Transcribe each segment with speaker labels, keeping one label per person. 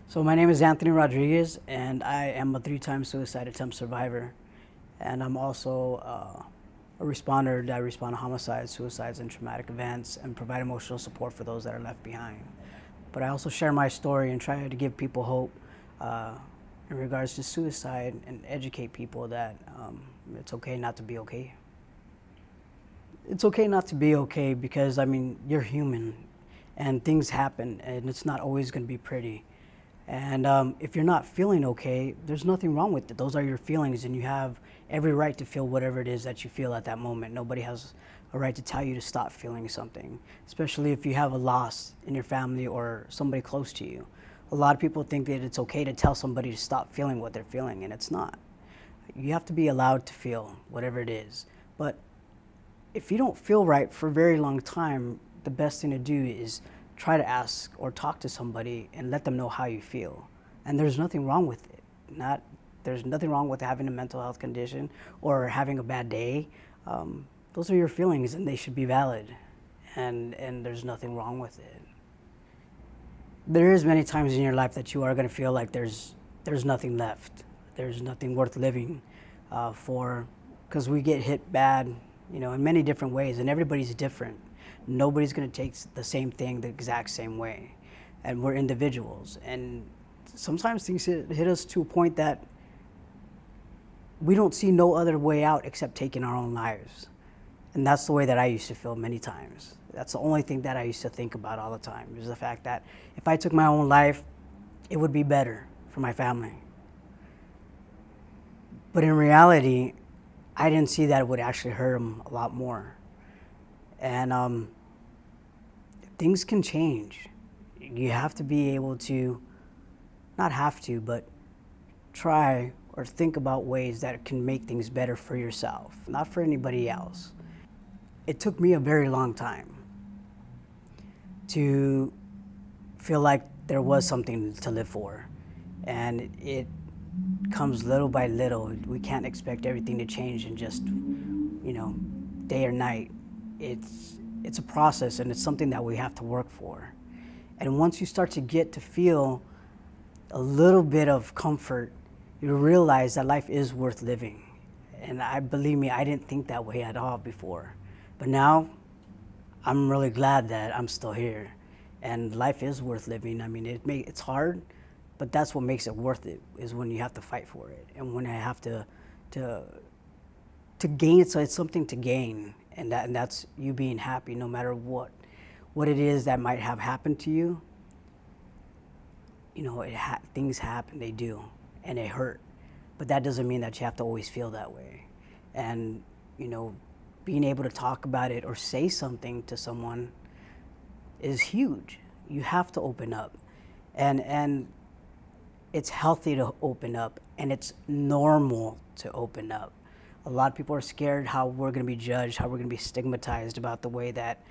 Speaker 1: So my name is Anthony Rodriguez, and I am a three-time suicide attempt survivor. And I'm also a responder that respond to homicides, suicides, and traumatic events, and provide emotional support for those that are left behind. But I also share my story and try to give people hope uh, in regards to suicide and educate people that it's okay not to be okay. It's okay not to be okay because, I mean, you're human and things happen and it's not always going to be pretty. And if you're not feeling okay, there's nothing wrong with it. Those are your feelings, and you have every right to feel whatever it is that you feel at that moment. Nobody has a right to tell you to stop feeling something, especially if you have a loss in your family or somebody close to you. A lot of people think that it's okay to tell somebody to stop feeling what they're feeling, and it's not. You have to be allowed to feel whatever it is. But if you don't feel right for a very long time, the best thing to do is try to ask or talk to somebody and let them know how you feel. And there's nothing wrong with it. There's nothing wrong with having a mental health condition or having a bad day. Those are your feelings and they should be valid. And there's nothing wrong with it. There is many times in your life that you are going to feel like there's nothing left. There's nothing worth living for, because we get hit bad, in many different ways, and everybody's different. Nobody's going to take the same thing the exact same way, and we're individuals. And sometimes things hit us to a point that we don't see no other way out except taking our own lives. And that's the way that I used to feel many times. That's the only thing that I used to think about all the time, is the fact that if I took my own life, it would be better for my family. But in reality, I didn't see that it would actually hurt them a lot more. And things can change. You have to be able to, not have to, but try or think about ways that can make things better for yourself, not for anybody else. It took me a very long time to feel like there was something to live for. And it comes little by little. We can't expect everything to change in just, day or night. It's a process, and it's something that we have to work for. And once you start to get to feel a little bit of comfort, you realize that life is worth living. And believe me, I didn't think that way at all before. But now, I'm really glad that I'm still here. And life is worth living. I mean, it's hard, but that's what makes it worth it, is when you have to fight for it. And when I have to gain, so it's something to gain. And that's you being happy no matter what it is that might have happened to you. Things happen, they do, and they hurt. But that doesn't mean that you have to always feel that way. And, being able to talk about it or say something to someone is huge. You have to open up. And it's healthy to open up, and it's normal to open up. A lot of people are scared how we're going to be judged, how we're going to be stigmatized about the way that,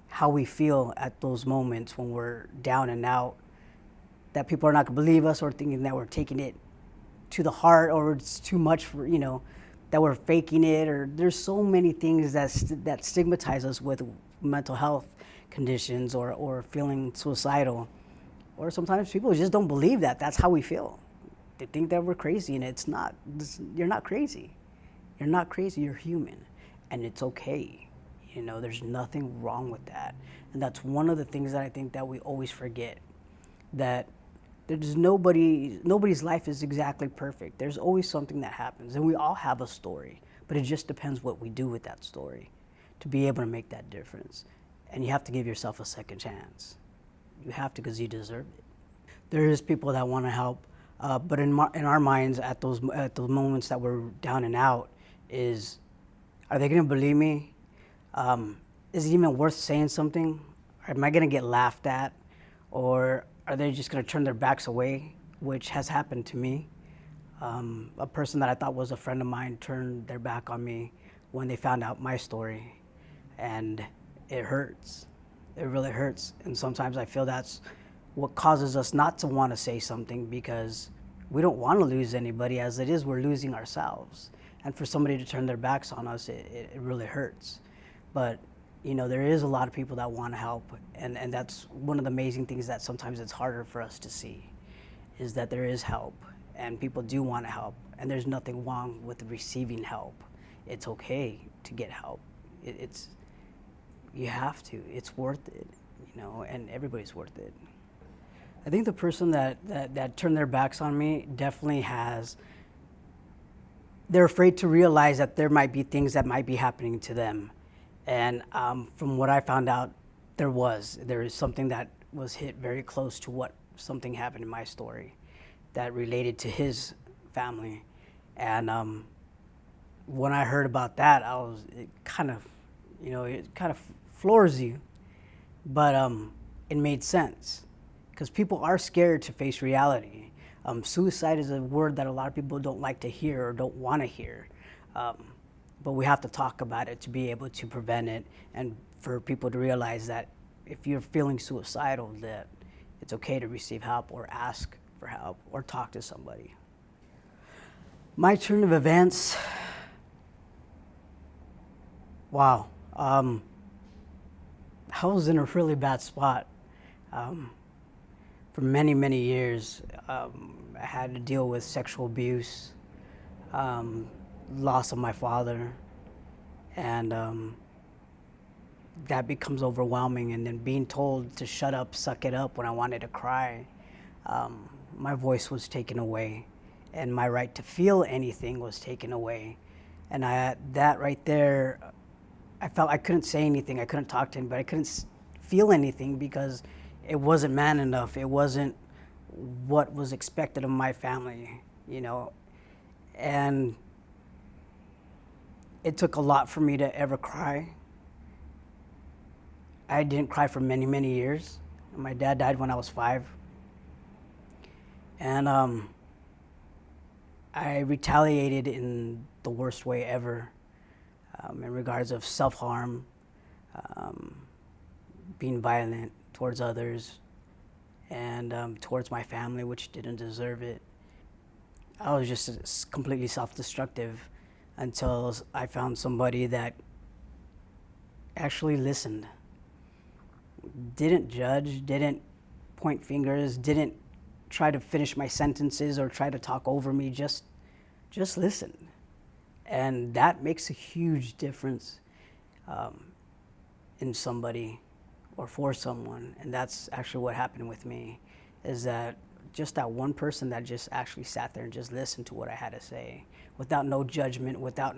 Speaker 1: how we feel at those moments when we're down and out, that people are not going to believe us, or thinking that we're taking it to the heart, or it's too much for, that we're faking it, or there's so many things that stigmatize us with mental health conditions or feeling suicidal. Or sometimes people just don't believe that that's how we feel. They think that we're crazy, and it's not. You're not crazy. You're not crazy, you're human, and it's okay. There's nothing wrong with that. And that's one of the things that I think that we always forget, that there's nobody's life is exactly perfect. There's always something that happens, and we all have a story, but it just depends what we do with that story to be able to make that difference. And you have to give yourself a second chance. You have to, because you deserve it. There is people that want to help, but in our minds at those moments that we're down and out, are they going to believe me? Is it even worth saying something? Am I going to get laughed at? Or are they just going to turn their backs away, which has happened to me? A person that I thought was a friend of mine turned their back on me when they found out my story. And it hurts. It really hurts. And sometimes I feel that's what causes us not to want to say something, because we don't want to lose anybody. As it is, we're losing ourselves. And for somebody to turn their backs on us, it really hurts. But there is a lot of people that want to help, and that's one of the amazing things, that sometimes it's harder for us to see. is that there is help, and people do want to help, and there's nothing wrong with receiving help. It's okay to get help. It's you have to. It's worth it, and everybody's worth it. I think the person that turned their backs on me definitely has. They're afraid to realize that there might be things that might be happening to them, and from what I found out, there is something that was hit very close to what something happened in my story that related to his family. And when I heard about that, it kind of, it kind of floors you, but it made sense because people are scared to face reality. Suicide is a word that a lot of people don't like to hear or don't want to hear, but we have to talk about it to be able to prevent it, and for people to realize that if you're feeling suicidal, that it's okay to receive help or ask for help or talk to somebody. My turn of events, wow. I was in a really bad spot. For many, many years, I had to deal with sexual abuse, loss of my father, and that becomes overwhelming. And then being told to shut up, suck it up when I wanted to cry, my voice was taken away, and my right to feel anything was taken away. And that right there, I felt I couldn't say anything. I couldn't talk to him, but I couldn't feel anything because it wasn't man enough. It wasn't what was expected of my family, And it took a lot for me to ever cry. I didn't cry for many, many years. My dad died when I was 5. And I retaliated in the worst way ever, in regards of self-harm, being violent towards others, and towards my family, which didn't deserve it. I was just completely self-destructive until I found somebody that actually listened, didn't judge, didn't point fingers, didn't try to finish my sentences or try to talk over me, just listen. And that makes a huge difference in somebody or for someone. And that's actually what happened with me, is that just that one person that just actually sat there and just listened to what I had to say without no judgment, without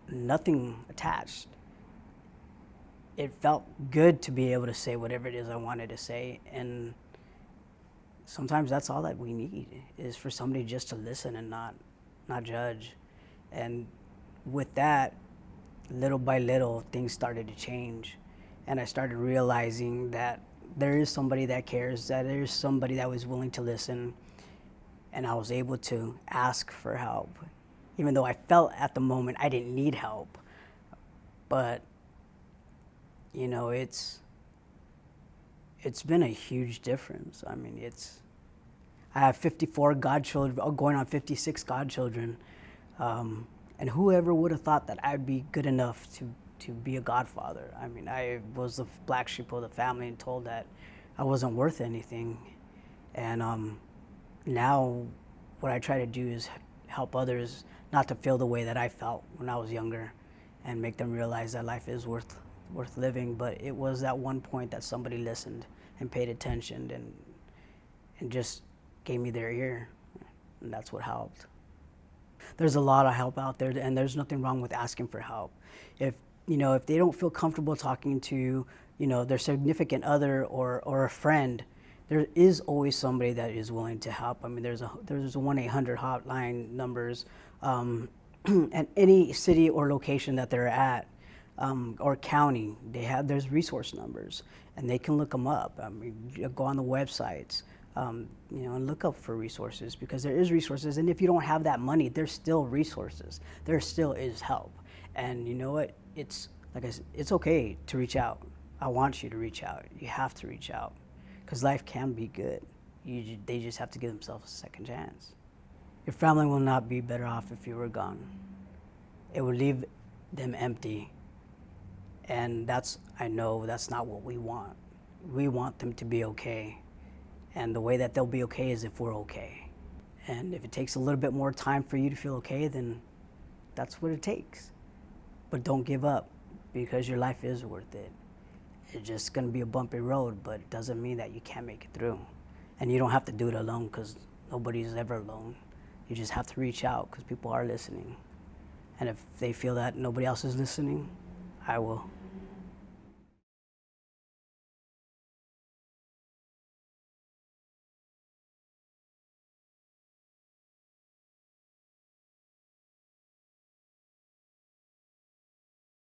Speaker 1: nothing attached. It felt good to be able to say whatever it is I wanted to say. And sometimes that's all that we need, is for somebody just to listen and not judge. And with that, little by little, things started to change. And I started realizing that there is somebody that cares, that there's somebody that was willing to listen. And I was able to ask for help, even though I felt at the moment I didn't need help. But, it's been a huge difference. I mean, I have 54 godchildren, going on 56 godchildren. And whoever would have thought that I'd be good enough to be a godfather. I mean, I was the black sheep of the family and told that I wasn't worth anything. And now what I try to do is help others not to feel the way that I felt when I was younger, and make them realize that life is worth living. But it was that one point that somebody listened and paid attention and just gave me their ear, and that's what helped. There's a lot of help out there, and there's nothing wrong with asking for help. If they don't feel comfortable talking to their significant other or a friend, there is always somebody that is willing to help. I mean, there's a 1-800 hotline numbers at any city or location that they're at, or county. There's resource numbers, and they can look them up. I mean, you go on the websites, and look up for resources, because there is resources. And if you don't have that money, there's still resources. There still is help. And you know what? It's like I said, it's okay to reach out. I want you to reach out. You have to reach out, because life can be good. They just have to give themselves a second chance. Your family will not be better off if you were gone. It would leave them empty. And I know that's not what we want. We want them to be okay. And the way that they'll be okay is if we're okay. And if it takes a little bit more time for you to feel okay, then that's what it takes. But don't give up, because your life is worth it. It's just gonna be a bumpy road, but it doesn't mean that you can't make it through. And you don't have to do it alone, because nobody's ever alone. You just have to reach out, because people are listening. And if they feel that nobody else is listening, I will.